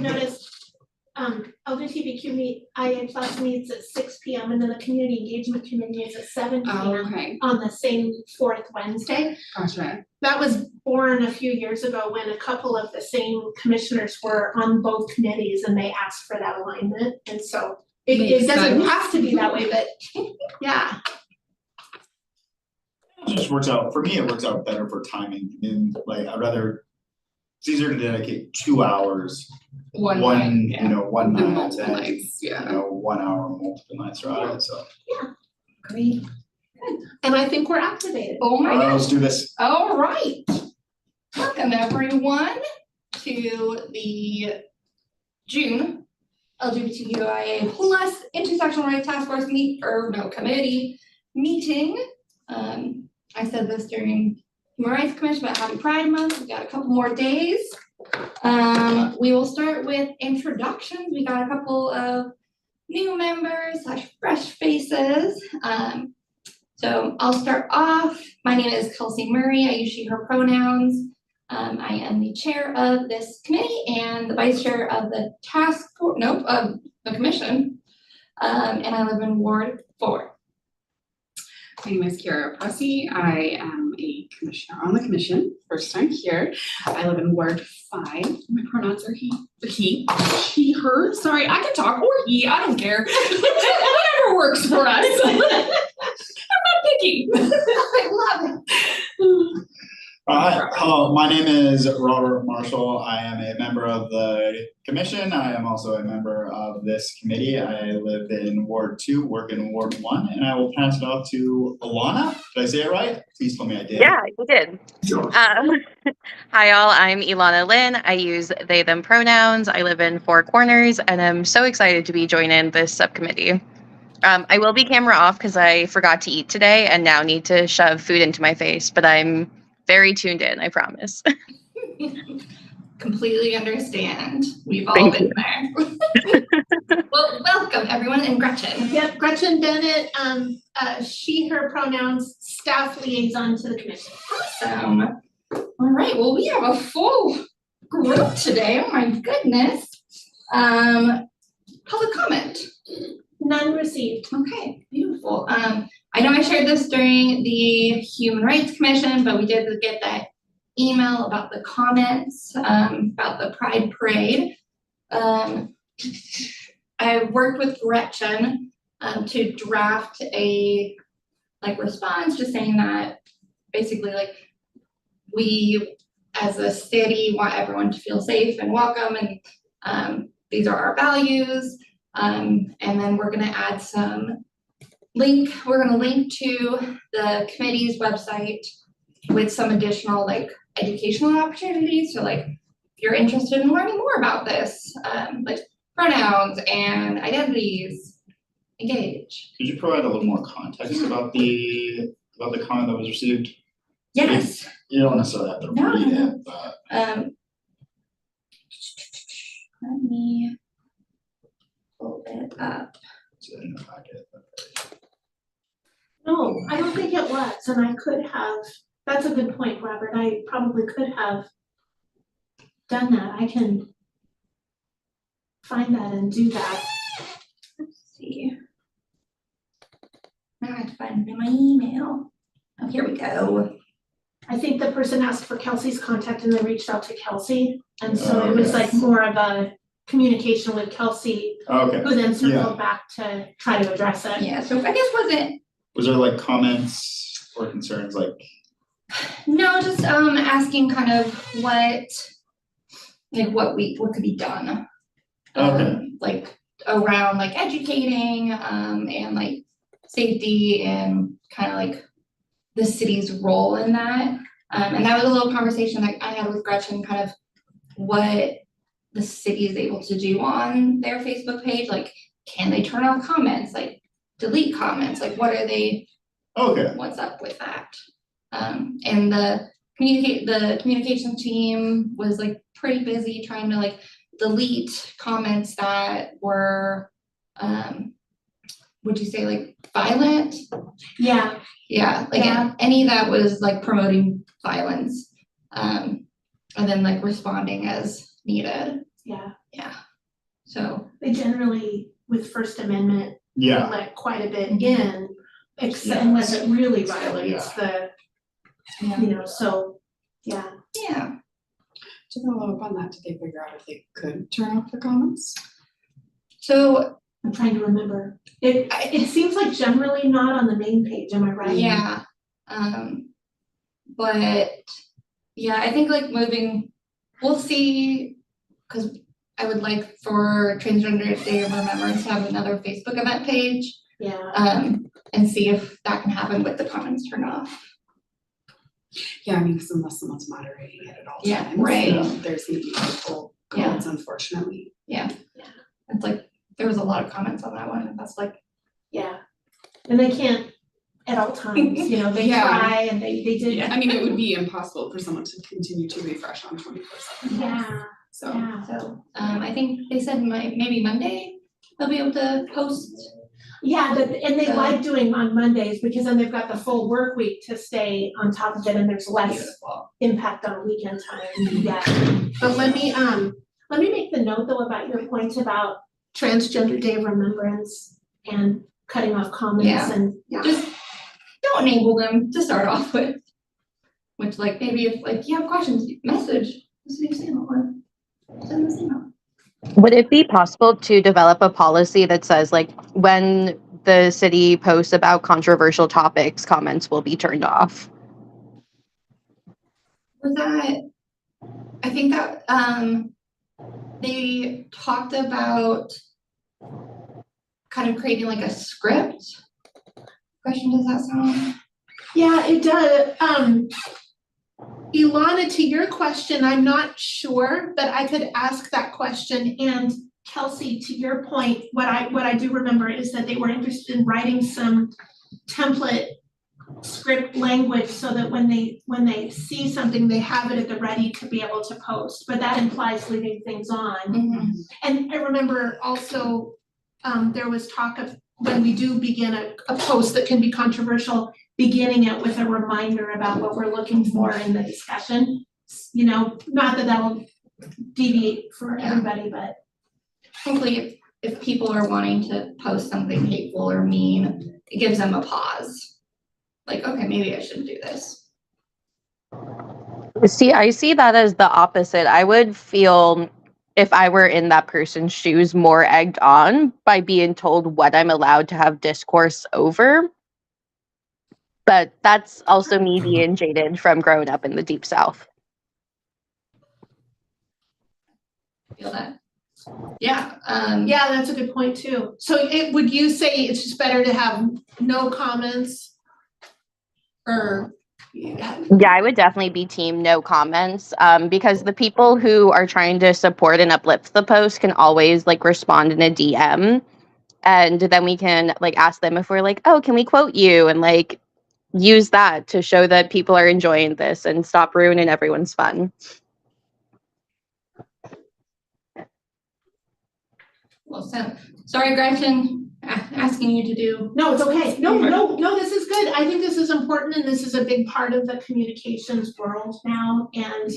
I've noticed LGBTQIA plus meets at 6 p.m. and then the community engagement committee is at 7 p.m. On the same fourth Wednesday. Gotcha. That was born a few years ago when a couple of the same commissioners were on both committees and they asked for that alignment. And so it doesn't have to be that way, but yeah. It just works out, for me, it works out better for timing. And like, it's easier to dedicate 2 hours, one night, one night, multiple nights, 1 hour, multiple nights throughout it, so. Yeah, great. Good. And I think we're activated. Oh my gosh. Let's do this. All right. Welcome everyone to the June LGBTQIA plus Intersectional Rights Task Force committee meeting. I said this during Human Rights Commission, but happy Pride Month. We got a couple more days. We will start with introductions. We got a couple of new members / fresh faces. So I'll start off. My name is Kelsey Murray. I use she, her pronouns. I am the chair of this committee and the vice chair of the of the commission. And I live in Ward 4. My name is Kira Pressy. I am a commissioner on the commission, first time here. I live in Ward 5. My pronouns are he, she, her. Sorry, I can talk, or he, I don't care. Whatever works for us. I'm not picky. I love it. My name is Robert Marshall. I am a member of the commission. I am also a member of this committee. I live in Ward 2, work in Ward 1, and I will pass it off to Ilana. Did I say it right? Please tell me I did. Yeah, you did. Hi all, I'm Ilana Lynn. I use they, them pronouns. I live in Four Corners, and I'm so excited to be joining this subcommittee. I will be camera off because I forgot to eat today and now need to shove food into my face, but I'm very tuned in, I promise. Completely understand. We've all been there. Well, welcome everyone, and Gretchen. Yep, Gretchen Bennett, she, her pronouns, staff liaison to the commission. Awesome. All right, well, we have a full group today. Oh my goodness. Public comment. None received. Okay, beautiful. I know I shared this during the Human Rights Commission, but we did get that email about the comments about the Pride Parade. I worked with Gretchen to draft a response, just saying that basically we as a city want everyone to feel safe and welcome, and these are our values. And then we're going to add we're going to link to the committee's website with some additional educational opportunities. So if you're interested in learning more about this, pronouns and identities, engage. Could you provide a little more context about the comment that was received? Yes. You don't necessarily have to read it, but let me pull it up. it's in the packet. No, I don't think it was, and I could have, that's a good point, Robert. I probably could have done that. I can find that and do that. Let's see. Now I have to find it in my email. Oh, here we go. I think the person asked for Kelsey's contact and they reached out to Kelsey. And so it was more of a communication with Kelsey, who then circled back to try to address it. Yeah, so I guess was there comments or concerns No, just asking kind of what could be done. Around educating and safety and kind of the city's role in that. And that was a little conversation I had with Gretchen, kind of what the city is able to do on their Facebook page. Can they turn off comments? Delete comments? What are they? Okay. What's up with that? And the communication team was pretty busy trying to delete comments that were would you say violent? Yeah. Yeah, any that was promoting violence, and then responding as needed. Yeah. Yeah. So, They generally, with First Amendment, Yeah, let quite a bit in, except unless it really violates the, so, yeah. yeah. To follow up on that, did they figure out if they could turn off the comments? So, I'm trying to remember. It seems like generally not on the main page, am I right? yeah, but, yeah, I think like we'll see, cause I would like for Transgender Day of Remembrance to have another Facebook event page, Yeah. and see if that can happen with the comments turned off. Yeah, I mean, because unless someone's moderating it at all Yeah, times, right. There's gonna be multiple Yeah. comments, unfortunately. It's like, there was a lot of comments on that one, and that's like, Yeah. And they can't at all times, they Yeah. try and they did. Yeah, I mean, it would be impossible for someone to continue to refresh on 24/7. Yeah, So, yeah. so, I think they said maybe Monday they'll be able to post. Yeah, and they So- like doing on Mondays because then they've got the full work week to stay on top of it and there's less Beautiful. impact on weekend time. Yeah. But let me make the note though about your point about Transgender Day of Remembrance and cutting off comments Yeah. and. Just don't enable them to start off with. Which like maybe if like you have questions, message Sam or send us an email. Would it be possible to develop a policy that says like when the city posts about controversial topics, comments will be turned off? Was that, I think that they talked about kind of creating like a script. Question, does that sound? Yeah, it does. Ilana, to your question, I'm not sure, but I could ask that question. And Kelsey, to your point, what I do remember is that they were interested in writing some template script language so that when they see something, they have it at the ready to be able to post. But that implies leaving things on. Mm-hmm. And I remember also there was talk of when we do begin a post that can be controversial, beginning it with a reminder about what we're looking for in the discussion. Not that that'll deviate for everybody, but. Hopefully if people are wanting to post something hateful or mean, it gives them a pause. Like, okay, maybe I shouldn't do this. See, I see that as the opposite. I would feel, if I were in that person's shoes, more egged on by being told what I'm allowed to have discourse over. But that's also me being jaded from growing up in the Deep South. Feel that? Yeah. Yeah, that's a good point too. So would you say it's just better to have no comments? Or Yeah, I would definitely be team no comments, because the people who are trying to support and uplift the post can always like respond in a DM, and then we can like ask them if we're like, oh, can we quote you, and like use that to show that people are enjoying this and stop ruining everyone's fun. Well, so sorry, Gretchen, asking you to do. no, it's okay. No, this is good. I think this is important and this is a big part of the communications world now. And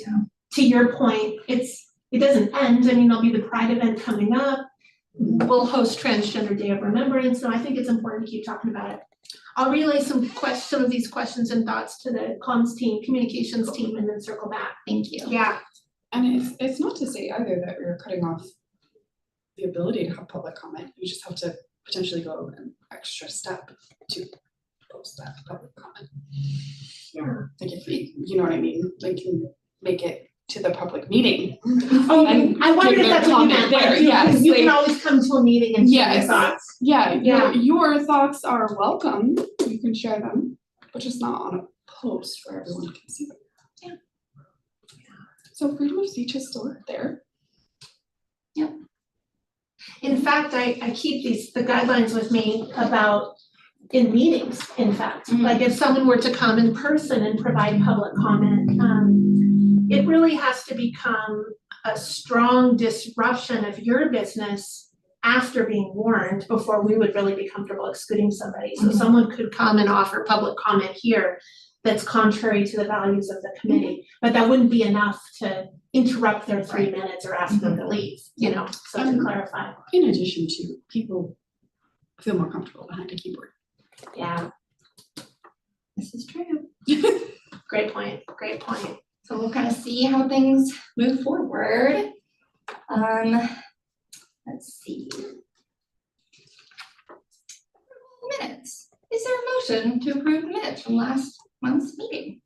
to your point, it doesn't end. I mean, there'll be the Pride event coming up. We'll host Transgender Day of Remembrance. So I think it's important to keep talking about it. I'll relay some of these questions and thoughts to the comms team, communications team, and then circle back. Thank you. Yeah. and it's not to say either that you're cutting off the ability to have public comment. You just have to potentially go an extra step to post that public comment. Yeah. Like if you know what I mean, like you make it to the public meeting. Oh, And I wondered if give their that's what you comment meant. Like there, you yes, can like- always come to a meeting and share your Yes. thoughts. Yeah, Yeah. your thoughts are welcome. You can share them, but just not on a post where everyone can see them. Yeah. So freedom of speech is still there. In fact, I keep the guidelines with me about in meetings, in fact. Mhm. Like if someone were to come in person and provide public comment, it really has to become a strong disruption of your business after being warned before we would really be comfortable excluding somebody. So Mhm. someone could come and offer public comment here, that's contrary to the values of the committee, but that wouldn't be enough to interrupt their 3 minutes or ask them to leave, you know, so to clarify. In addition to, people feel more comfortable behind a keyboard. Yeah, This is true. great point, great point. So we'll kind of see how things move forward. Let's see. Minutes. Is there a motion to approve the minutes from last month's meeting?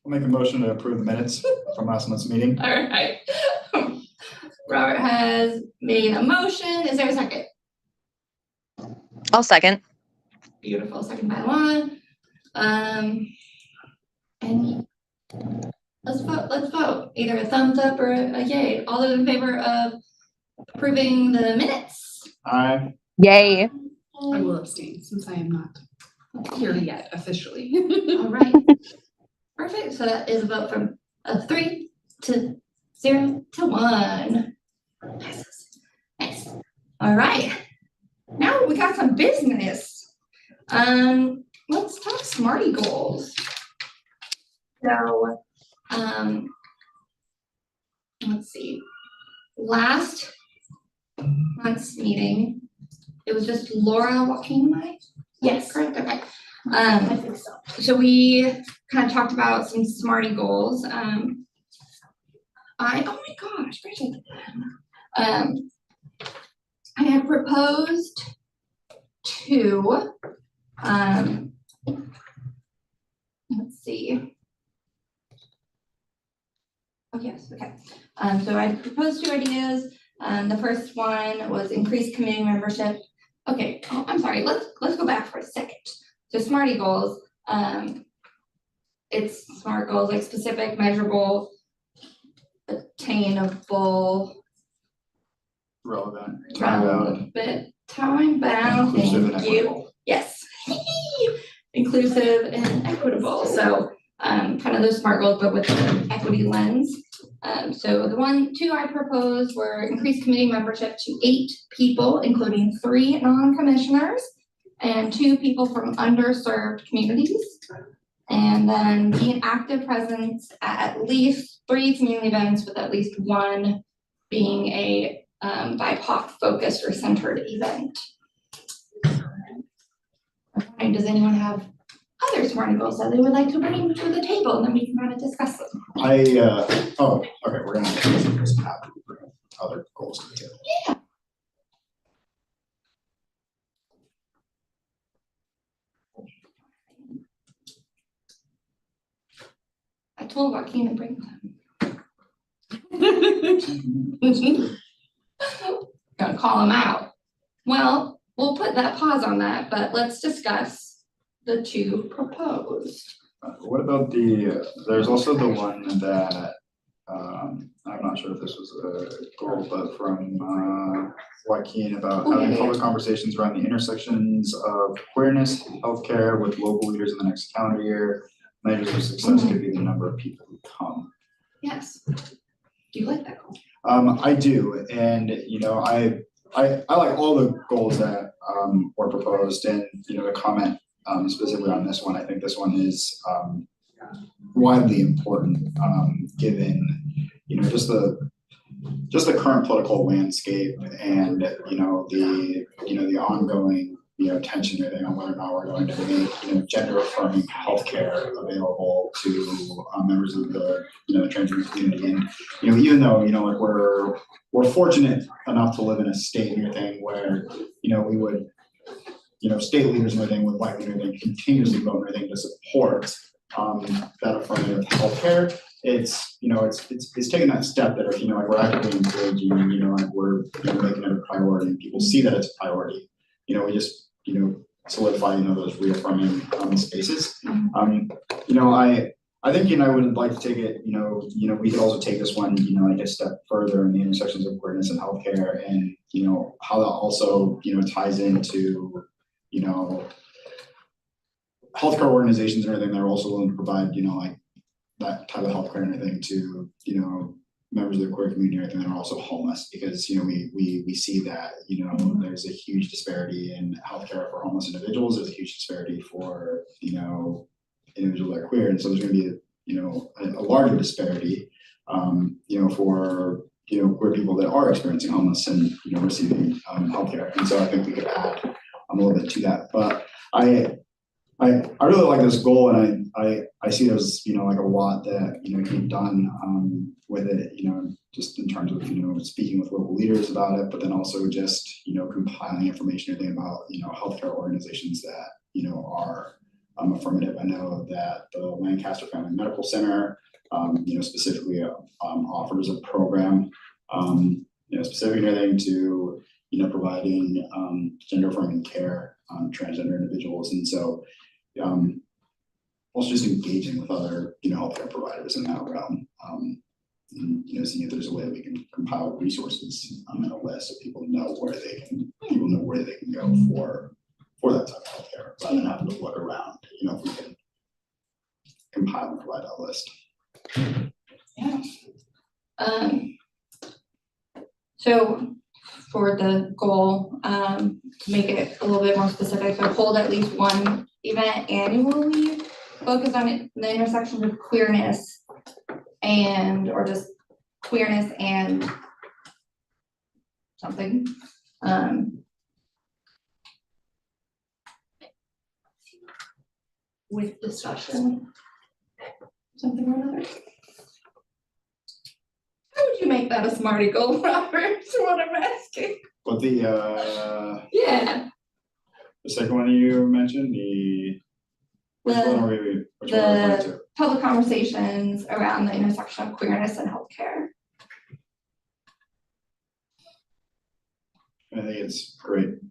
I'll make a motion to approve the minutes from last month's meeting. All right. Robert has made a motion. Is there a second? I'll second. Beautiful, second by Lana. And let's vote. Either a thumbs up or a yay. All those in favor of approving the minutes? Aye. Yay. I will abstain since I am not here yet officially. All right. Perfect, so that is a vote from 3 to 0 to 1. Nice. All right. Now we got some business. Let's talk Smarty goals. So, let's see. Last month's meeting, it was just Laura, Joaquin, and I. Yes, Correct. Okay. I think so. So we kind of talked about some Smarty goals. Oh my gosh, Bridget. I had proposed 2. Let's see. Oh yes, okay. So I proposed 2 ideas. The first one was increase community membership. Okay, oh, I'm sorry. Let's go back for a second. So Smarty goals. It's SMART goals like specific, measurable, attainable, Relevant, time-bound, time-bound, inclusive and thank you. equitable. Yes. Inclusive and equitable. So kind of those SMART goals, but with an equity lens. So the 2 I proposed were increase committee membership to 8 people, including 3 non-commissioners and 2 people from underserved communities. And then be an active presence at least 3 community events, with at least 1 being a BIPOC focused or centered event. And does anyone have other SMART goals that they would like to bring to the table, and then we can kind of discuss them? Oh, okay, we're gonna just have to bring other goals to the table. Yeah. I told Joaquin to bring them. Gonna call him out. Well, we'll put that pause on that, but let's discuss the 2 proposed. What about there's also the one that, I'm not sure if this was a goal, but from Joaquin about having public conversations around the intersections of queerness, healthcare with local leaders in the next calendar year. Measures of success could be the number of people who come. Yes. Do you like that goal? I do, and I like all the goals that were proposed, and the comment specifically on this one. I think this one is widely important, given just the current political landscape, and the ongoing tension on whether or not we're going to make gender affirming healthcare available to members of the transgender community. And even though like we're fortunate enough to live in a state and everything where we would state leaders and everything would likely and everything continuously vote and everything to support that affirmative healthcare. It's it's taking that step that like we're actively engaging, like we're making it a priority, and people see that it's a priority. We just solidify those reaffirming spaces. I think I would like to take it, we could also take this one, like a step further in the intersections of queerness and healthcare, and how that also ties into healthcare organizations and everything that are also willing to provide like that type of healthcare and everything to members of the queer community and everything that are also homeless, because we see that there's a huge disparity in healthcare for homeless individuals. There's a huge disparity for individuals that are queer, and so there's going to be a larger disparity for queer people that are experiencing homeless and receiving healthcare. And so I think we could add a little bit to that. But I really like this goal, and I see there's like a lot that can be done with it, just in terms of speaking with local leaders about it, but then also just compiling information and about healthcare organizations that are affirmative. I know that the Lancaster Family Medical Center specifically offers a program specific anything to providing gender affirming care transgender individuals, and so also just engaging with other healthcare providers in that realm, and seeing if there's a way that we can compile resources and a list so people know where they can go for that type of healthcare, rather than having to look around. If we can compile and provide that list. Yeah. So for the goal, to make it a little bit more specific, so hold at least one event annually, focus on the intersection of queerness or just queerness and something. With discussion, something or another. How would you make that a SMARTY goal, Robert? Is what I'm asking. But the second one you mentioned, which one are we referring to? Public conversations around the intersection of queerness and healthcare. I think it's great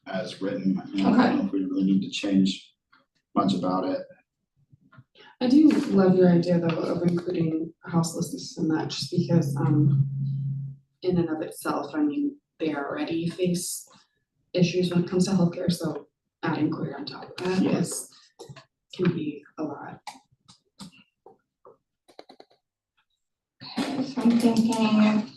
as written. I Okay. don't know if we really need to change much about it. I do love your idea though of including houselessness in that, just because in and of itself, I mean, they already face issues when it comes to healthcare, so adding queer on top of that can be a lot. Okay, so I'm thinking,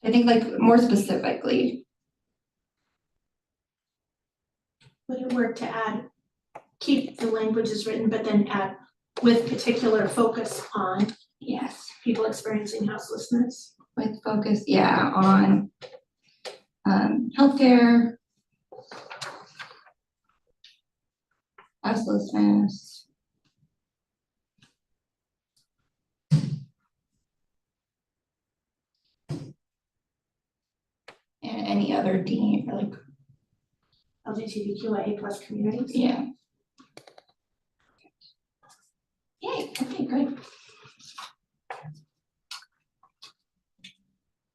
I think like more specifically. Would it work to add, keep the language as written, but then add with particular focus on people experiencing houselessness? With focus, on healthcare, houselessness, and any other D, like LGBTQIA plus communities? yeah. Yay, okay, great.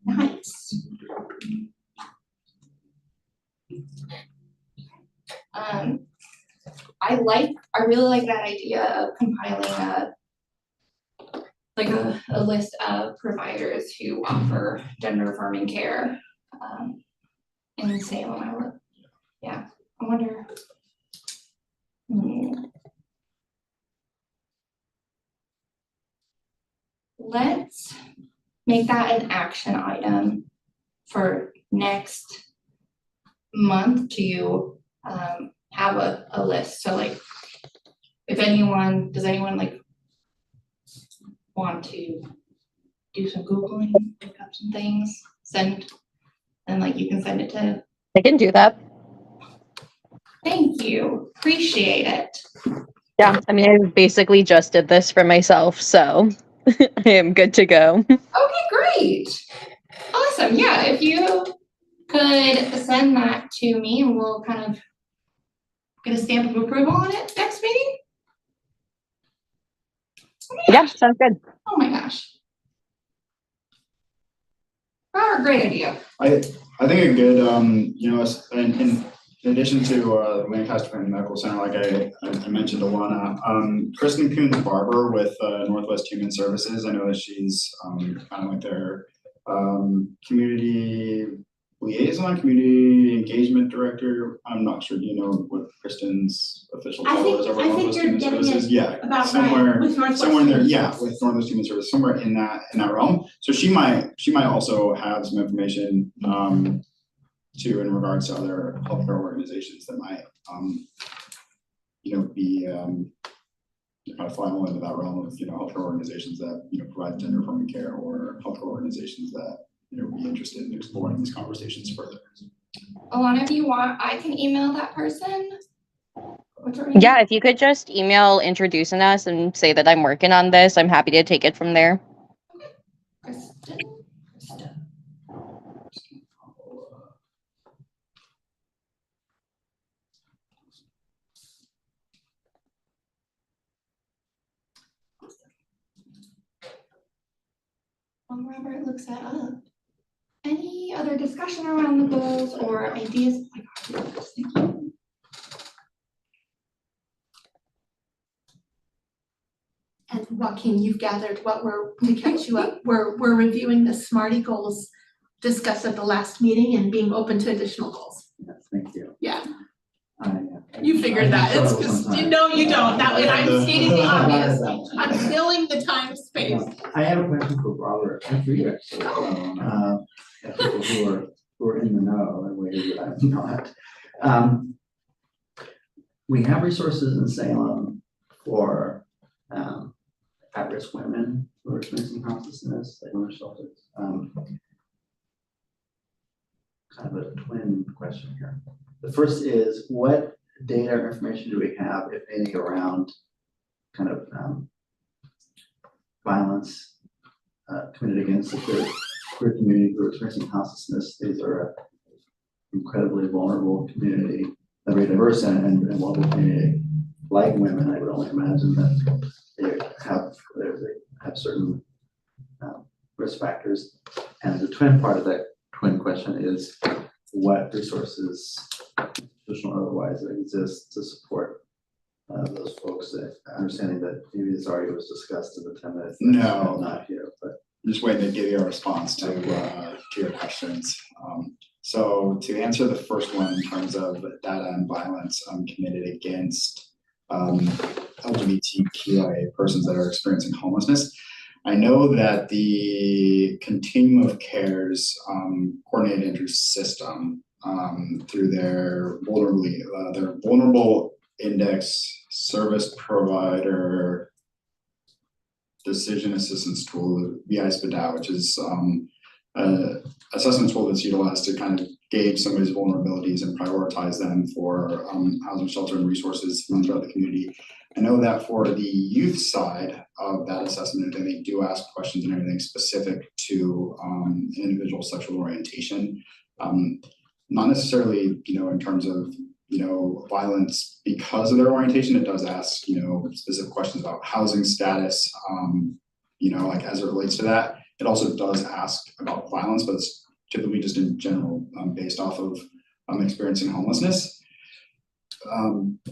Nice. I really like that idea of compiling a list of providers who offer gender affirming care in Salem. I wonder. Let's make that an action item for next month to have a list. So like, if does anyone like want to do some Googling, look up some things, and like you can send it to. I can do that. Thank you, appreciate it. Yeah, I mean, I basically just did this for myself, so I am good to go. Okay, great. Awesome. Yeah, if you could send that to me and we'll kind of get a stamp of approval on it next meeting. Oh Yeah, sounds good. Oh my gosh. Oh, great idea. I think a good in addition to the Lancaster Family Medical Center, like I mentioned, Alana, Kristen Coons Barber with Northwest Human Services. I know that she's kind of like their community liaison, community engagement director. I'm not sure. Do you know what Kristen's official I title think- is over I think Northwest you're Human getting Services? it Yeah, About somewhere. right, with Northwest Somewhere in there, Human yeah, Services. with Northwest Human Service, somewhere in that realm. So she might also have some information too in regards to other healthcare organizations that might be kind of fly more into that realm of healthcare organizations that provide gender affirming care, or healthcare organizations that would be interested in exploring these conversations further. Alana, if you want, I can email that person. What's her name? Yeah, if you could just email introducing us and say that I'm working on this, I'm happy to take it from there. Kristen. While Robert looks that up. Any other discussion around the goals or ideas? Oh my God, thank you. And Joaquin, you've gathered what to catch you up, we're reviewing the SMARTY goals discussed at the last meeting and being open to additional goals. Yes, thank you. Yeah. You figured that, it's just, no, you don't, that way I'm stating the obvious, I'm filling the time space. I have a question for Robert, and for you actually, people who are in the know in ways that I'm not. We have resources in Salem for at-risk women who are experiencing homelessness, like women's shelters. Kind of a twin question here. The first is, what data or information do we have, if any, around kind of violence committed against the queer community who are experiencing homelessness? These are an incredibly vulnerable community, a very diverse and vulnerable community. Like women, I would only imagine that they have certain risk factors. And the twin part of that twin question is, what resources, institutional or otherwise, that exist to support those folks, understanding that maybe this already was discussed in the 10 minutes. No. Not here, but. I'm just waiting to give you a response to your questions. So to answer the first one in terms of data and violence committed against LGBTQIA persons that are experiencing homelessness, I know that the Continuum of Care's coordinated entry system through their vulnerable index service provider decision assistance tool, VI-SPDAT, which is an assessment tool that's utilized to kind of gauge somebody's vulnerabilities and prioritize them for housing, shelter, and resources throughout the community. I know that for the youth side of that assessment, they do ask questions and everything specific to individual sexual orientation. Not necessarily, in terms of, violence because of their orientation. It does ask, specific questions about housing status, like as it relates to that. It also does ask about violence, but it's typically just in general based off of experiencing homelessness.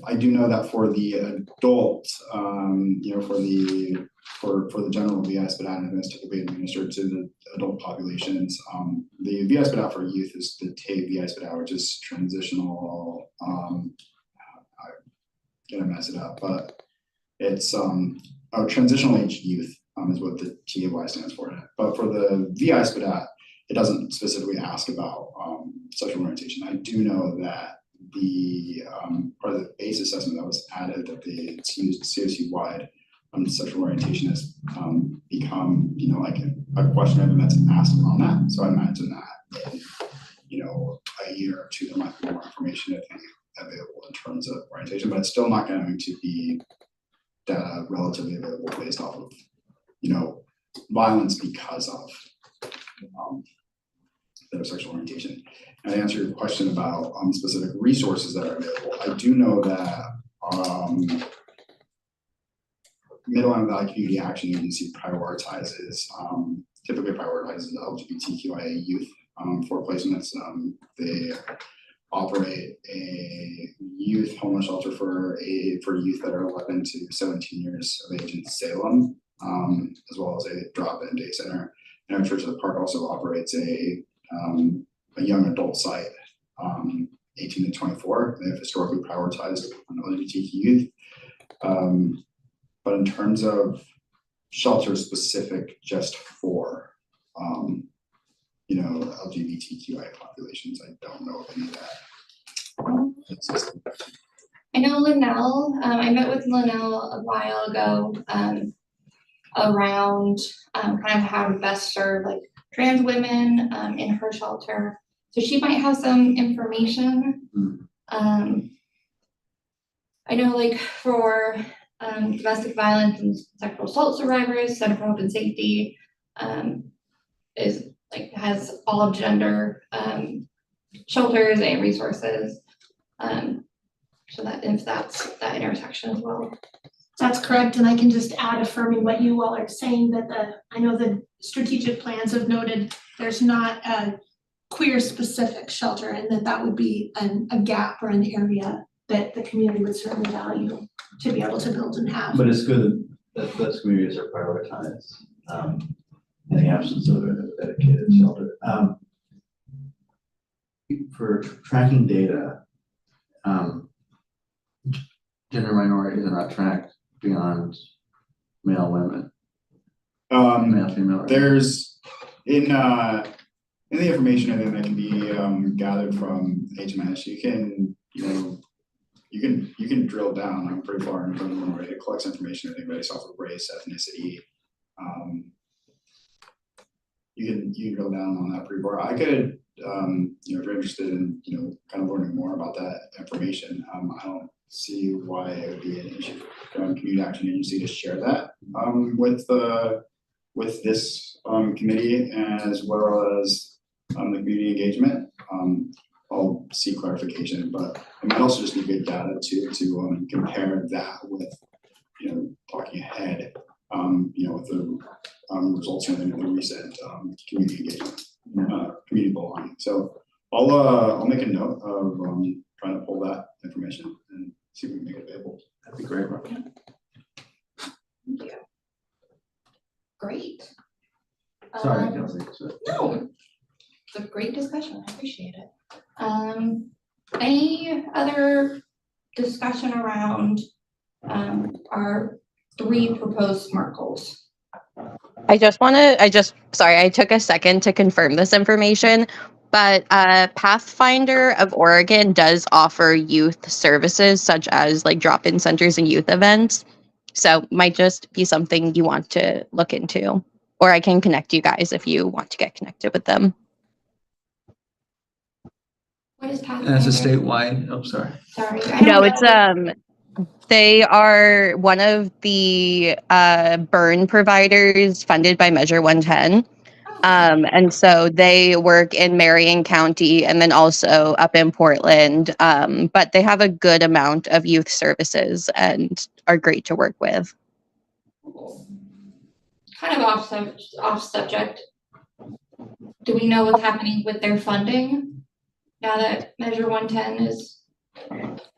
I do know that for the adult, for the general VI-SPDAT is typically administered to the adult populations. The VI-SPDAT for youth is the TAVE VI-SPDAT, which is transitional. I'm gonna mess it up, but it's transitional age youth is what the TAY stands for. But for the VI-SPDAT, it doesn't specifically ask about sexual orientation. I do know that the part of the base assessment that was added, that it's used CSU-wide, sexual orientation has become, like a question item that's asked on that. So I imagine that in, a year or two, there might be more information available in terms of orientation, but it's still not going to be data relatively available based off of, violence because of their sexual orientation. And to answer your question about specific resources that are available, I do know that Mid-Atlantic Valley Community Action Agency typically prioritizes LGBTQIA youth for placements. They operate a youth homeless shelter for youth that are 11 to 17 years of age in Salem, as well as a drop-in day center. And our Church of the Park also operates a a young adult site, 18 to 24. They have historically prioritized on LGBTQ youth. But in terms of shelters specific just for, you know, LGBTQIA populations, I don't know of any of that. It's just, I know Linnell, I met with Linnell a while ago, around, kind of how to best serve like trans women, in her shelter. So she might have some information. I know like for, domestic violence and sexual assault survivors, Center for Hope and Safety, is like, has all of gender, shelters and resources. So that if that's that intersection as well. That's correct, and I can just add affirming what you all are saying, that I know the strategic plans have noted there's not a queer specific shelter, and that would be a gap or an area that the community would certainly value to be able to build and have. But it's good that those communities are prioritized, in the absence of a dedicated shelter. For tracking data, gender minorities are not tracked beyond male women, male female. there's in the information I think that can be gathered from HMS, you can, you know, you can drill down pretty far into minority. It collects information I think based off of race, ethnicity. You can drill down on that pretty far. I could, you know, if you're interested in, you know, kind of learning more about that information, I don't see why it would be an issue for Community Action Agency to share that with this committee as well as the community engagement. I'll see clarification, but it might also just be good data to compare that with, you know, talking ahead, you know, with the results from the recent community engagement, community belonging. So I'll make a note of trying to pull that information and see if we can make it available. That'd be great, Rob. Thank you. Great. Sorry, Kelsey. So- No, it's a great discussion. I appreciate it. Any other discussion around our 3 proposed SMART goals? Sorry, I took a second to confirm this information, but Pathfinder of Oregon does offer youth services such as like drop-in centers and youth events. So might just be something you want to look into, or I can connect you guys if you want to get connected with them. What is Pathfinder? And it's a statewide, oh, sorry. Sorry. No, it's they are one of the burn providers funded by Measure 110. And so they work in Marion County and then also up in Portland. But they have a good amount of youth services and are great to work with. Kind of off subject. Do we know what's happening with their funding now that Measure 110 is?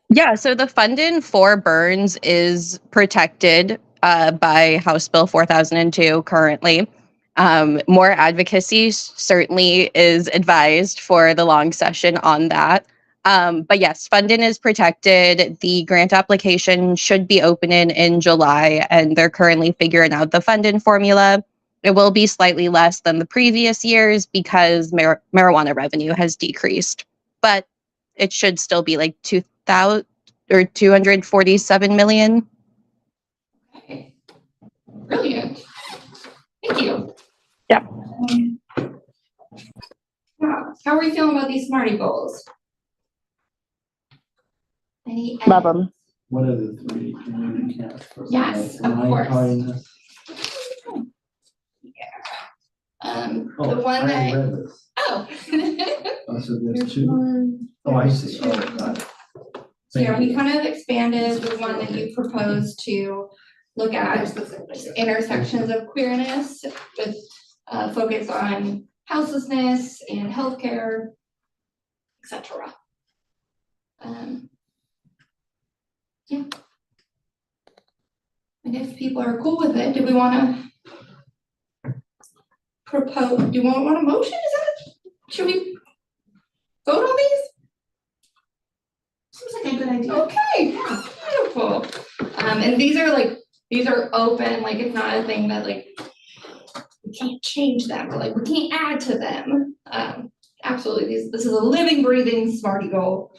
Yeah, so the funding for burns is protected by House Bill 4002 currently. More advocacy certainly is advised for the long session on that. But yes, funding is protected. The grant application should be opening in July, and they're currently figuring out the funding formula. It will be slightly less than the previous years because marijuana revenue has decreased, but it should still be like 247 million. Okay. Brilliant. Thank you. Yeah. Wow. How are we feeling about these SMARTY goals? Any? Love them. What are the 3 community camps? Yes, Am of I course. calling this? The one I already that, read this. oh. Oh, so there's 2. Oh, I see. Oh, got it. So yeah, we kind of expanded the one that you proposed to look at intersections of queerness with focus on houselessness and healthcare, etc. Yeah. And if people are cool with it, do we want to propose? Do you want a motion? Should we Beautiful. And these are open, like it's not a thing that like we can't change them, or like we can't add to them. Absolutely, this is a living, breathing Smarty goal.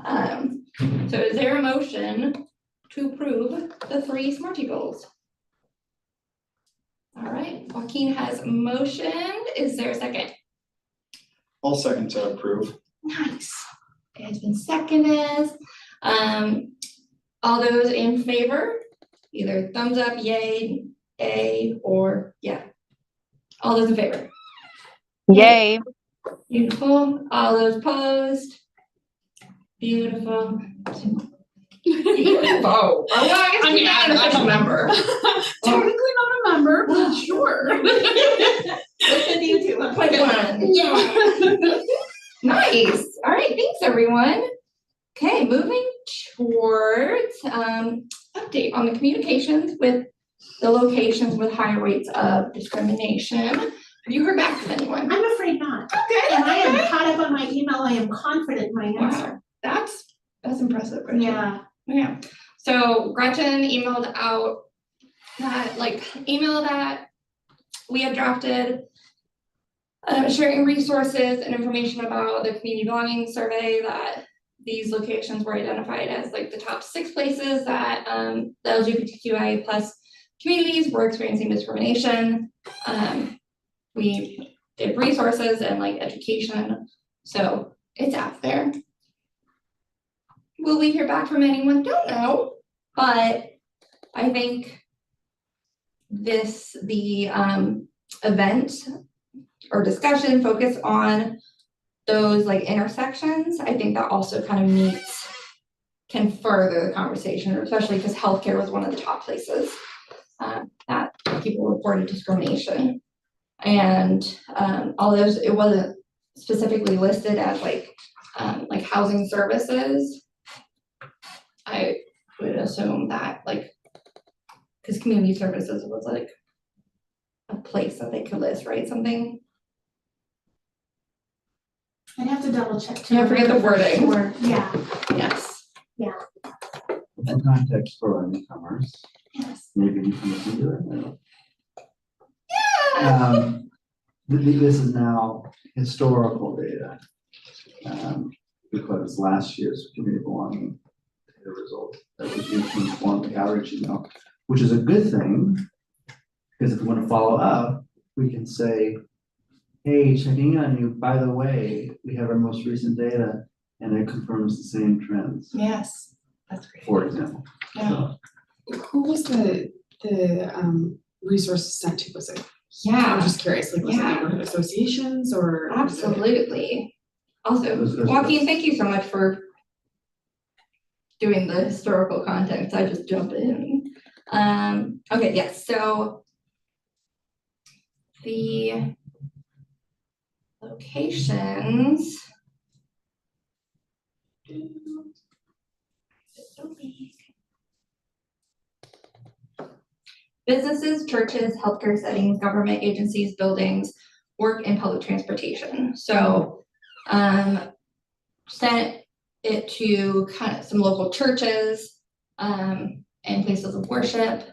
So is there a motion to approve the 3 Smarty goals? All right, Joaquin has motioned. Is there a second? I'll second to approve. Nice. It has been seconded. All those in favor, either thumbs up, yay, A, or yeah. All those in favor? Yay. Beautiful. All those opposed? Beautiful. Oh, well, I guess we're not an official member. Technically not a member, but sure. Listen to you two, 1.1. Yeah. Nice. All right, thanks everyone. Okay, moving towards update on the communications with the locations with higher rates of discrimination. Have you heard back from anyone? I'm afraid not. Okay. And I am caught up on my email. I am confident in my answer. Wow, that's impressive, Gretchen. Yeah. Yeah. So Gretchen emailed out that email that we had drafted, sharing resources and information about the community belonging survey, that these locations were identified as like the top 6 places that the LGBTQIA plus communities were experiencing discrimination. We did resources and like education, so it's out there. Will we hear back from anyone? Don't know, but I think the event or discussion focus on those like intersections. I think that also kind of can further the conversation, especially because healthcare was one of the top places that people reported discrimination. And although it wasn't specifically listed as like housing services, I would assume that because community services was like a place that they could list, right? Something. I'd have to double check. Yeah, I forget the wording. Sure. Yeah. Yes. And context for our newcomers, Yes. maybe newcomers can do it. Yeah. This is now historical data, because last year's community belonging data result that was used to inform the outreach email, which is a good thing, because if we want to follow up, we can say, hey, checking in on you, by the way, we have our most recent data and it confirms the same trends, Yes. That's great. for example. Yeah. Who was the resources sent to? Was it? Yeah. I'm just curious, like was it Yeah. neighborhood associations or? was it- Absolutely. Also, There's- Joaquin, thank you so much for doing the historical context. I just jumped in. Okay, yes, so the locations. Businesses, churches, healthcare settings, government agencies, buildings, work and public transportation. So sent it to kind of some local churches and places of worship,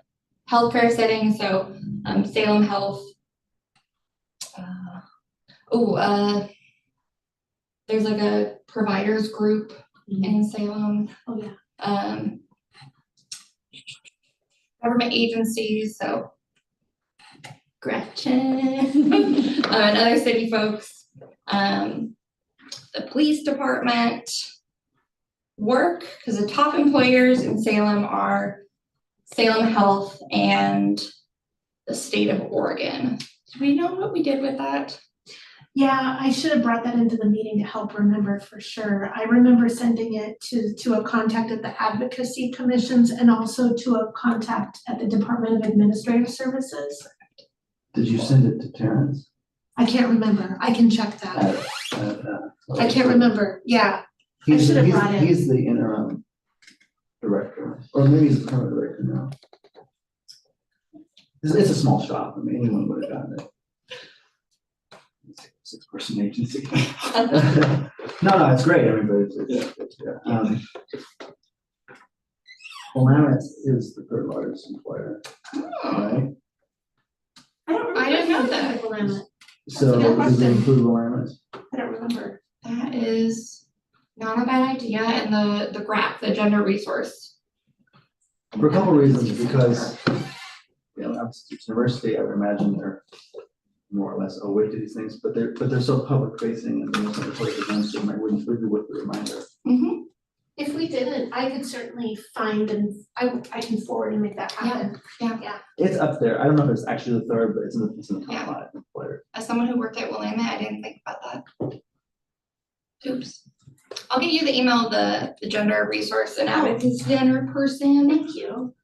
healthcare settings, so Salem Health. There's like a providers group in Salem. Oh, yeah. Government agencies, so Gretchen, and other city folks, the police department, work, because the top employers in Salem are Salem Health and the state of Oregon. Do we know what we did with that? Yeah, I should have brought that into the meeting to help remember for sure. I remember sending it to a contact at the advocacy commissions and also to a contact at the Department of Administrative Services. Did you send it to Terrence? I can't remember. I can check that. I can't remember. Yeah. I should have brought it. He's the interim director, or maybe he's the current director now. It's a small shop. I mean, anyone would have gotten it. 6-person agency. No, it's great. Everybody, it's yeah. Willamette is the third largest employer, Oh, right? I don't remember. I didn't know if that. it's Willamette. So a good does it question. include Willamette? I don't remember. that is not a bad idea, and the GRAP, the gender resource. For a couple of reasons, because, you know, obviously it's university, I would imagine they're more or less awake to these things, but they're so public facing and there's some sort of events that might wouldn't be with the reminder. Mm-hmm. If we didn't, I could certainly find and I can forward and make that happen. It's up there. I don't know if it's actually the third, but it's in the Yeah. top 5 employer. As someone who worked at Willamette, I didn't think about that. Oops. I'll get you the email of the gender resource and advocacy center person. Thank you.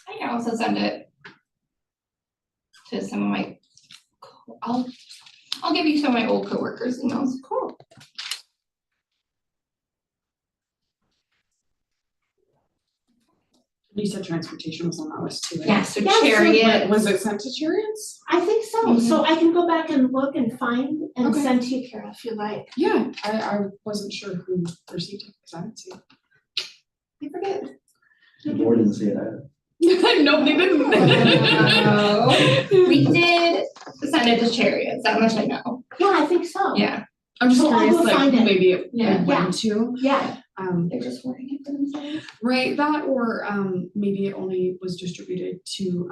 I can also send it to some of my, I'll give you some of my old coworkers' emails. Cool. You said transportation was on that list too, right? Yeah, so Yeah, so Chariot. Was it sent to Chariots? I think so. Mhm. So I can go back and look and find and Okay. send to you, Kara, if you like. Yeah, I wasn't sure who received it, because I didn't see it. I forget. The board didn't see it either. No, they didn't. We did send it to Chariots, that much I know. Yeah, I think so. Yeah, I'm just So I'll curious, go like, find who it. maybe it Yeah. went to. Yeah. they're just wording it for themselves. Right, that or maybe it only was distributed to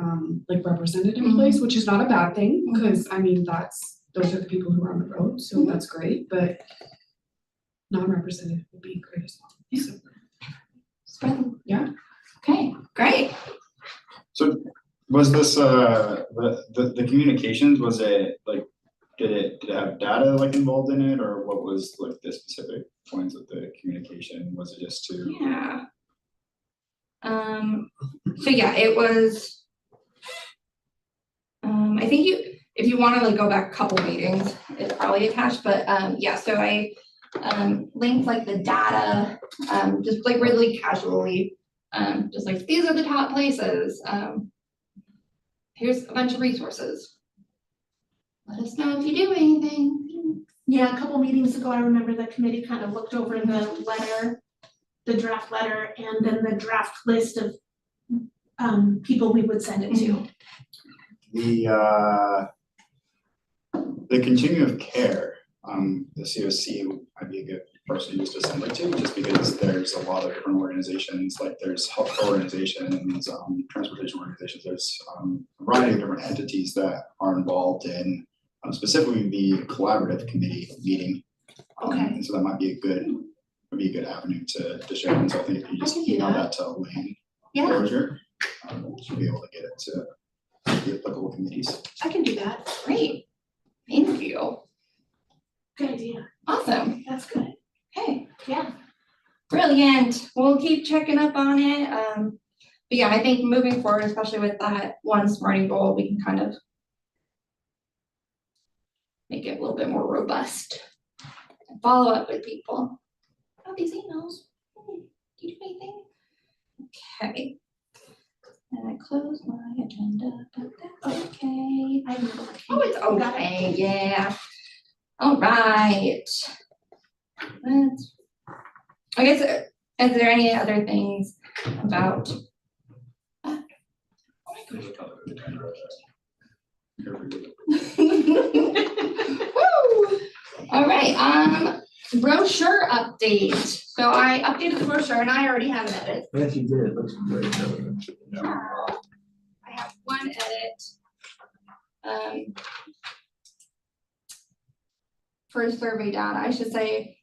like represented employees, which is not a bad thing, because I mean, those are the people who are on the road, so that's great, but non-represented would be great as well. So, Spread them. Yeah. Okay, great. So was this, the communications, was it like, did it have data like involved in it, or what was like the specific points of the communication? Was it just to? Yeah. So yeah, it was, I think if you wanna like go back a couple meetings, it's probably attached, but yeah, so I linked like the data, just like really casually, just like, these are the top places, here's a bunch of resources. Let us know if you do anything. Yeah, a couple meetings ago, I remember the committee kind of looked over the letter, the draft letter, and then the draft list of people we would send it to. The continuum of care, the COC might be a good person just to send it to, just because there's a lot of different organizations, like there's healthcare organizations, transportation organizations, there's a variety of different entities that are involved in specifically the collaborative committee meeting. Okay. And so that might be a good avenue to share. And so I think if you just can do email that. that to Lane Yeah, Closure, should be able to get it to the applicable committees. I can do that. Great, thank you. Good idea. Awesome, That's good. hey. Yeah. Brilliant, we'll keep checking up on it, but yeah, I think moving forward, especially with that one smarting goal, we can kind of make it a little bit more robust and follow up with people. Oh, these emails, do you do anything? Okay. And I close my agenda, but that's okay. I remember. Oh, it's okay, yeah. All right. Let's, I guess, is there any other things about? Oh my Woo! All right, brochure update. So I updated the brochure and I already have an edit. Yes, you did. It looks great. I have one edit. For survey data, I should say,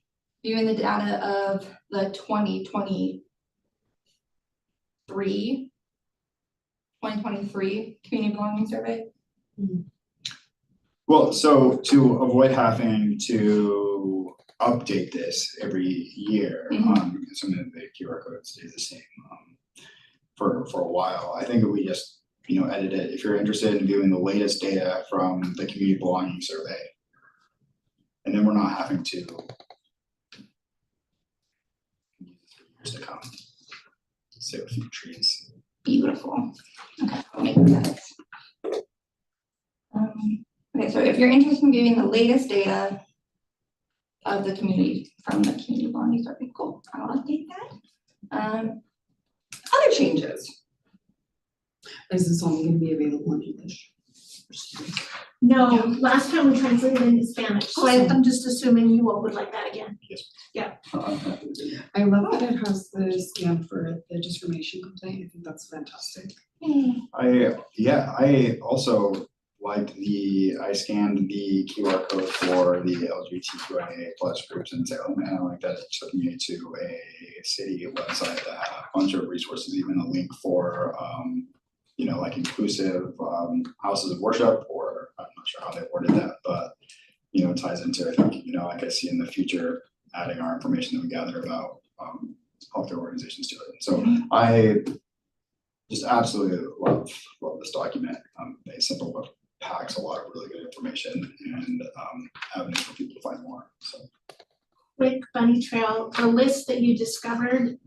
viewing the data of the 2023 community belonging survey. Well, so to avoid having to update this every year, assuming the QR code stays the same for a while, I think if we just, edit it, if you're interested in viewing the latest data from the community belonging survey, and then we're not having to years to come. Save a few trees. Beautiful. Okay, I'll make that. Okay, so if if you're interested in viewing the latest data of the community from the community bonding survey, cool, I'll update that. Other changes. Is this only gonna be available in English? No, last time we translated into Spanish, so I'm just assuming you all would like that again. I'm happy to do that. I love that it has the scan for the discrimination complaint. I think that's fantastic. I also liked I scanned the QR code for the LGBTQIA plus groups in Salem, and I like that it took me to a city website that had a bunch of resources, even a link for, like inclusive, houses of worship, or I'm not sure how they worded that, but, it ties into, I think, like I see in the future, adding our information that we gather about, healthcare organizations to it. And so I just absolutely love this document. It's simple, but packs a lot of really good information and avenues for people to find more. So Quick bunny trail, the list that you discovered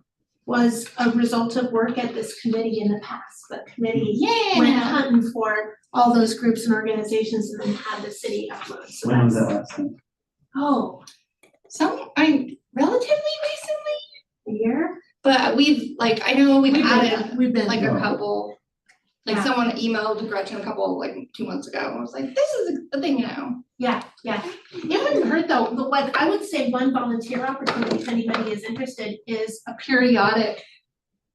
was a result of work at this committee in the past. The committee went hunting for all those groups and organizations and then had the city upload. So When was that's, that last time? oh, Relatively recently, a year? but I know we've added We've been. like Yeah. a couple. Like Yeah. someone emailed Gretchen a couple, 2 months ago, I was like, this is a thing now. Yeah. It wouldn't hurt though, what I would say one volunteer opportunity, if anybody is interested, is a periodic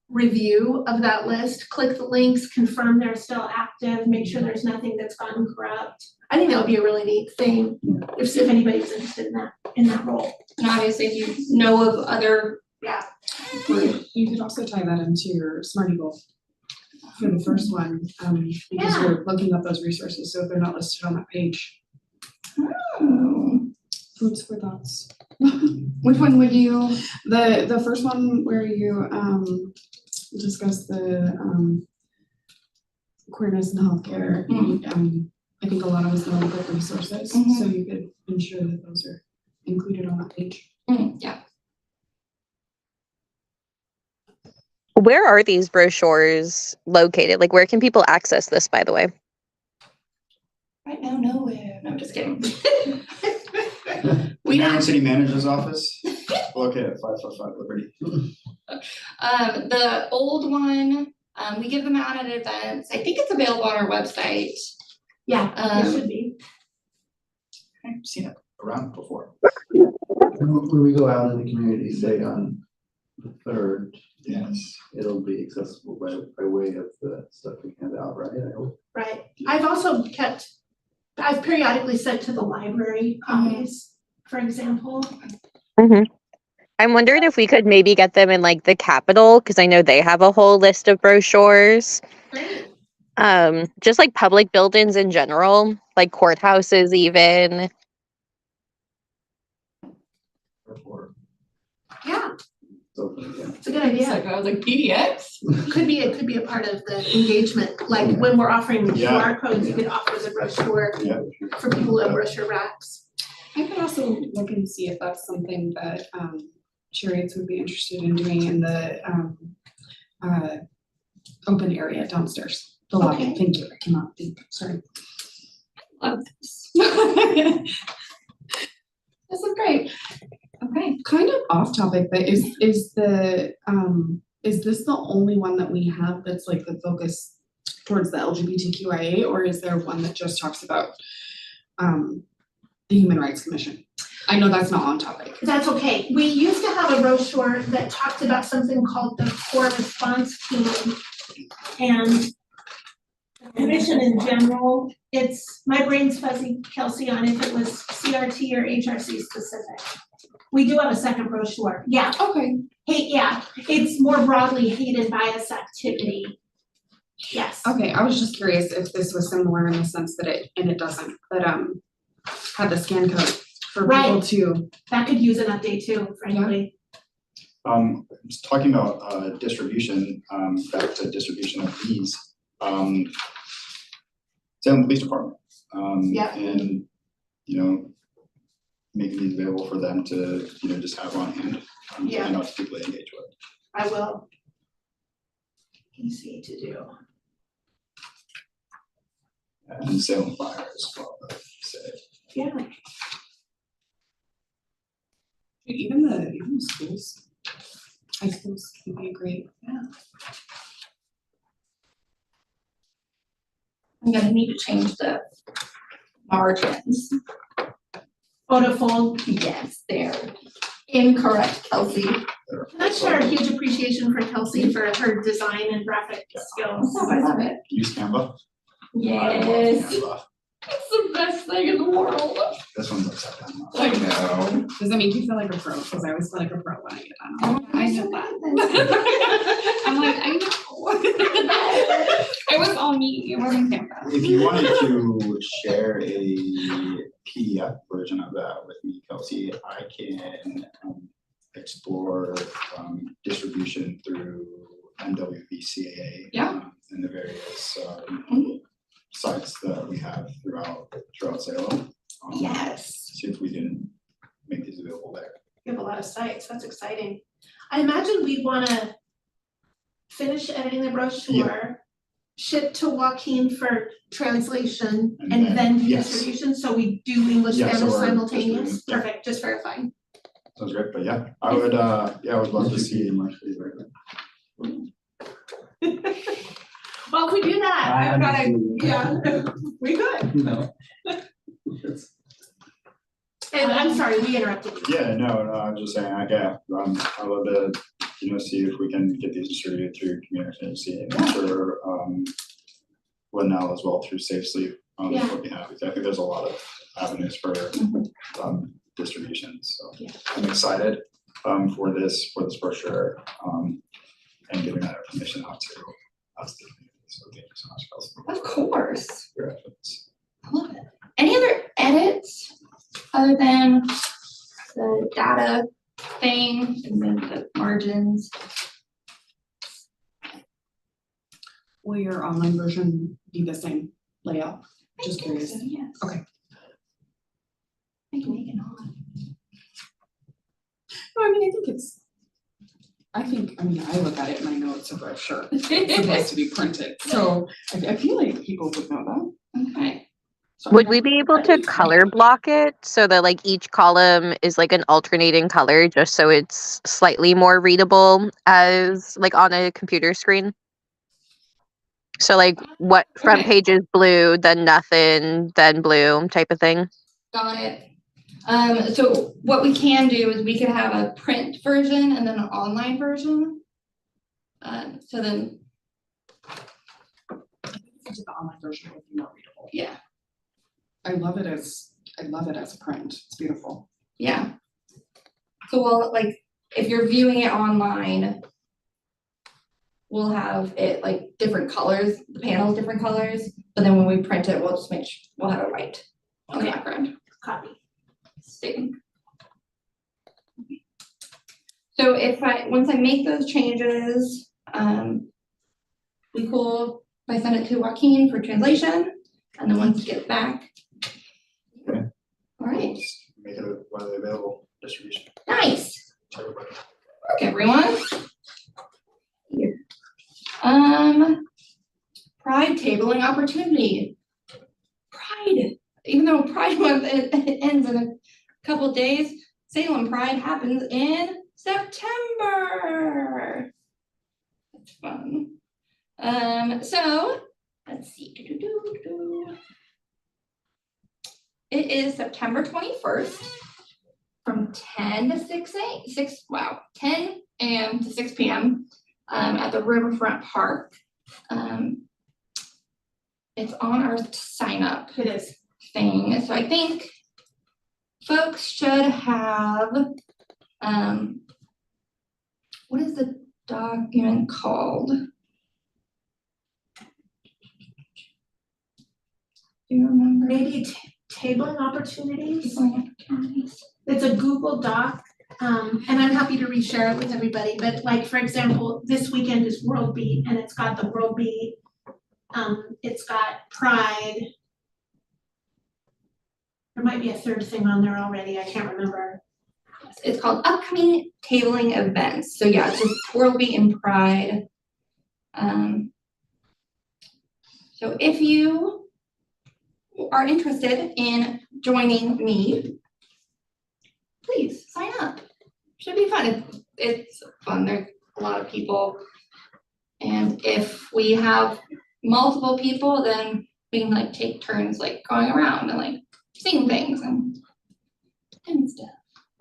review of that list, click the links, confirm they're still active, make sure there's nothing that's gotten corrupt. I think that would be a really neat thing, if anybody's interested in that role. And obviously, if you know of other You could also tie that into your Smarty Goal for the first one, because Yeah. you're looking up those resources, so if they're not listed on that page. Foods for thoughts. Which one would you? The first one where you discuss the queerness in healthcare. I think a lot of us know the resources, so you could ensure that those are included on that page. Yeah. Where are these brochures located? Like, where can people access this, by the way? Right now, nowhere. No, I'm just kidding. the Marion City Manager's Office, located at 555 Liberty. The old one, we give them out at events. I think it's available on our website. Yeah, it should be. I've seen it around before. When we go out in the community, say on the 3rd, Yes. it'll be accessible by way of the stuff we hand out, right? I hope. Right. I've periodically sent to the library copies, for example. I'm wondering if we could maybe get them in like the Capitol, because I know they have a whole list of brochures. Great. Just like public buildings in general, like courthouses even. Or Yeah, something, yeah. it's a good idea. I was like, PDX? It could be a part of the engagement, like when we're offering the Yeah. QR codes, you could offer the brochure Yeah. for people who have brochure racks. I could also look and see if that's something that chariots would be interested in doing in the open area downstairs. The lobby. Okay. Thank you. I cannot think. Sorry. Love this. This is great. Okay. Kind of off topic, but is this the only one that we have that's like the focus towards the LGBTQIA, or is there one that just talks about the Human Rights Commission? I know that's not on topic. That's okay. We used to have a brochure that talked about something called the core response team. And the commission in general, my brain's fuzzy, Kelsey, on if it was CRT or HRC specific. We do have a second brochure. Yeah. Okay. It's more broadly hate and bias activity. Yes. Okay, I was just curious if this was similar in the sense that it doesn't, but had the scan code for people Right. to. That could use an update too, frankly. Just talking about distribution, back to distribution of these. Salem Police Department. Yeah. And, making these available for them to, just have on hand. Yeah. I know it's people they engage with. I will. Easy to do. And Salem Fire as well, I would say. Yeah. Even the schools, high schools can be great. Yeah. I'm gonna need to change the margins. Photofold. Yes, they're incorrect, Kelsey. Can I share a huge appreciation for Kelsey for her design and graphic skills? I love it. Use Canva. I Yes, love Canva. it's the best thing in the world. This one's upside down. I know. Does that make you feel like a pro? Because I always feel like a pro when I get on. I know that. I'm like, I know. It was all me. It wasn't Canva. If you wanted to share a PDF version of that with me, Kelsey, I can explore distribution through NWVCAA. Yeah. And the various Mhm. sites that we have throughout Salem. Yes. See if we can make these available there. We have a lot of sites, that's exciting. I imagine we'd wanna finish editing the brochure, ship to Joaquin for translation, and then do yes. distribution, so we do English, Yeah, so Spanish we're simultaneous. just doing- Perfect, just verifying. Sounds great, but yeah, I would love to see. Well, if we do that, I've got yeah, we could. No. It's- And I'm sorry, we interrupted you. Yeah, no, I'm just saying, I love to, see if we can get these distributed through community agency and for, Linnell as well through Safe Sleep. Yeah. Would be happy. I think there's a lot of avenues for, distribution, so. Yeah. I'm excited, for this brochure, and giving that information out to us. So thank you so much, Kelsey. Of course. for your efforts. I love it. Any other edits other than the data thing and then the margins? Will your online version be the same layout? Just I think curious. so, yes. Okay. I can make it on. No, I mean, I look at it and I know it's a brochure. It's supposed to be printed, so I feel like people would know that. Okay. So Would we be able to color block it so that like each column is like an alternating color just so it's slightly more readable as like on a computer screen? So like what front Okay. page is blue, then nothing, then blue type of thing? Got it. So what we can do is we could have a print version and then an online version. So then, The online version would be more readable. yeah, I love it as a print. It's beautiful. yeah. So we'll like, if you're viewing it online, we'll have it like different colors, the panels different colors, but then when we print it, we'll just we'll have it white on the Okay. background. Copy. Same. So once I make those changes, we cool if I send it to Joaquin for translation, and then once it gets back. Okay. All right, Just make it a widely available distribution nice to everybody. work, everyone. Here. Pride tabling opportunity. Pride, even though Pride Month it ends in a couple days, Salem Pride happens in September. That's fun. So let's see. It is September 21st from 10 to 10 a.m. to 6 p.m. At the Riverfront Park. It's on our sign up It is. thing. So I think folks should have, what is the document called? Do you remember? Maybe tabling opportunities. Opportunities. It's a Google Doc, and I'm happy to reshare it with everybody, but like, for example, this weekend is World Beat, and it's got the World Beat, it's got Pride. There might be a third thing on there already, I can't remember. It's called upcoming tabling events. So yeah, it's just World Beat and Pride. So if you are interested in joining me, please sign up. Should be fun. It's fun. There's a lot of people. And if we have multiple people, then we can like take turns like going around and like seeing things and stuff.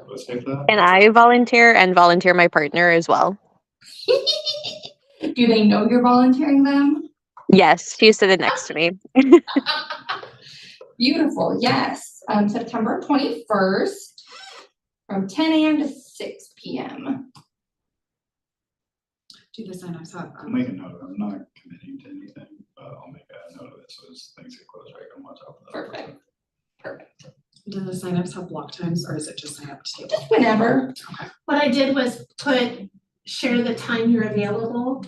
Let's take that. And I volunteer my partner as well. Do they know you're volunteering them? Yes, she's sitting next to me. Beautiful, yes. September 21st from 10 a.m. to 6 p.m. Do the signups up? I'll make a note of it. I'm not committing to anything, but I'll make a note of it so as things get closer, I can watch out for that. Perfect. Perfect. Do the signups have block times or is it just sign up to table? Just whenever. What I did was share the time you're available,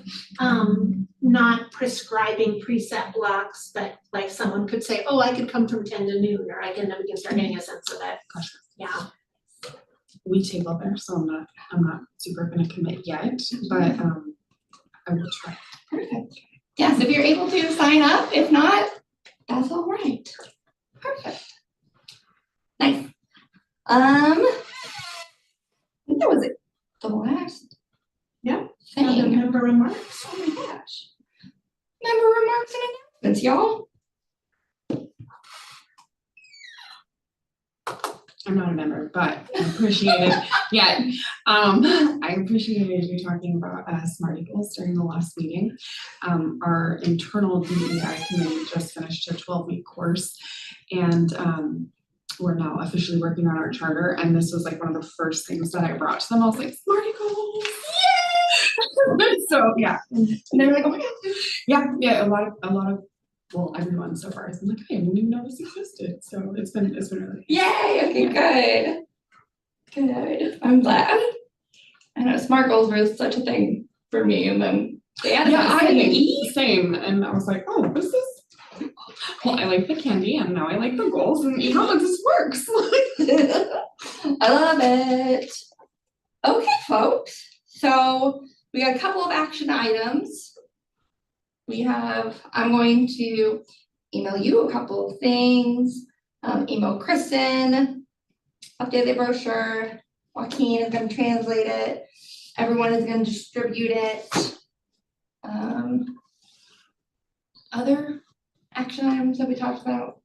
not prescribing preset blocks, but like someone could say, oh, I could come from 10 to noon, or we can start getting a sense of it. Gotcha. Yeah. We table there, so I'm not super gonna commit yet, but I will try. Perfect. Yes, if you're able to sign up, if not, that's all right. Perfect. Nice. I think that was it. The last And thing. member remarks. Oh my gosh. Member remarks and announcements, y'all. I'm not a member, but I appreciate it. Yeah, I appreciated you talking about SMART goals during the last meeting. Our internal DEI committee just finished a 12-week course, and we're now officially working on our charter. And this was like one of the first things that I brought to them. I was like, SMART goals! Yay! So yeah, And they were like, oh my god. yeah. A lot of. Well, everyone so far has been like, hey, I didn't even know this existed. So it's been really. Yay! Okay, good. Good. I'm glad. I know SMART goals were such a thing for me, and then they added Yeah, that same. And I was like, oh, what's this? Well, I like the candy, and now I like the goals, and this works. I love it. Okay, folks. So we got a couple of action items. I'm going to email you a couple of things. Email Kristen, update the brochure. Joaquin is going to translate it. Everyone is going to distribute it. Other action items that we talked about?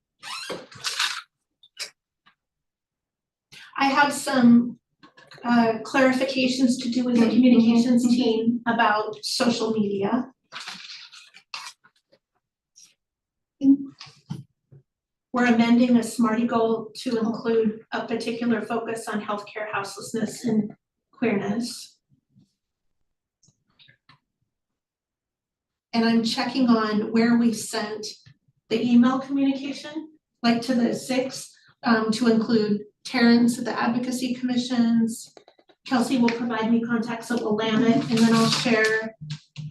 I have some clarifications to do with the communications team about social media. We're amending a SMARTY goal to include a particular focus on healthcare, houselessness, and queerness. And I'm checking on where we sent the email communication, like to the 6, to include Terrence at the advocacy commissions. Kelsey will provide me contacts at Willamette, and then I'll share,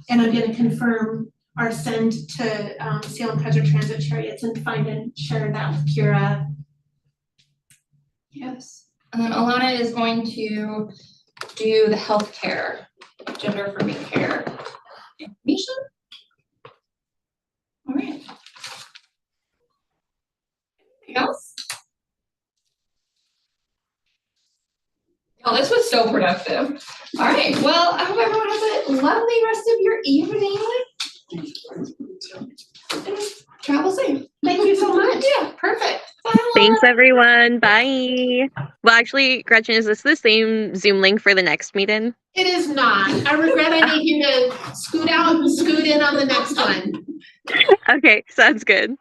and I'm gonna confirm our send to Salem Kaiser Transit Chariots and find and share that with Kira. Yes. And then Alana is going to do the healthcare, gender affirming care information. All right. Anything else? Oh, this was so productive. All right. Well, I hope everyone has a lovely rest of your evening. And travel safe. Thank you so much. Yeah, perfect. Bye, Alana. Thanks, everyone. Bye. Well, actually, Gretchen, is this the same Zoom link for the next meeting? It is not. I regret I need you to scoot out and scoot in on the next one. Okay, sounds good.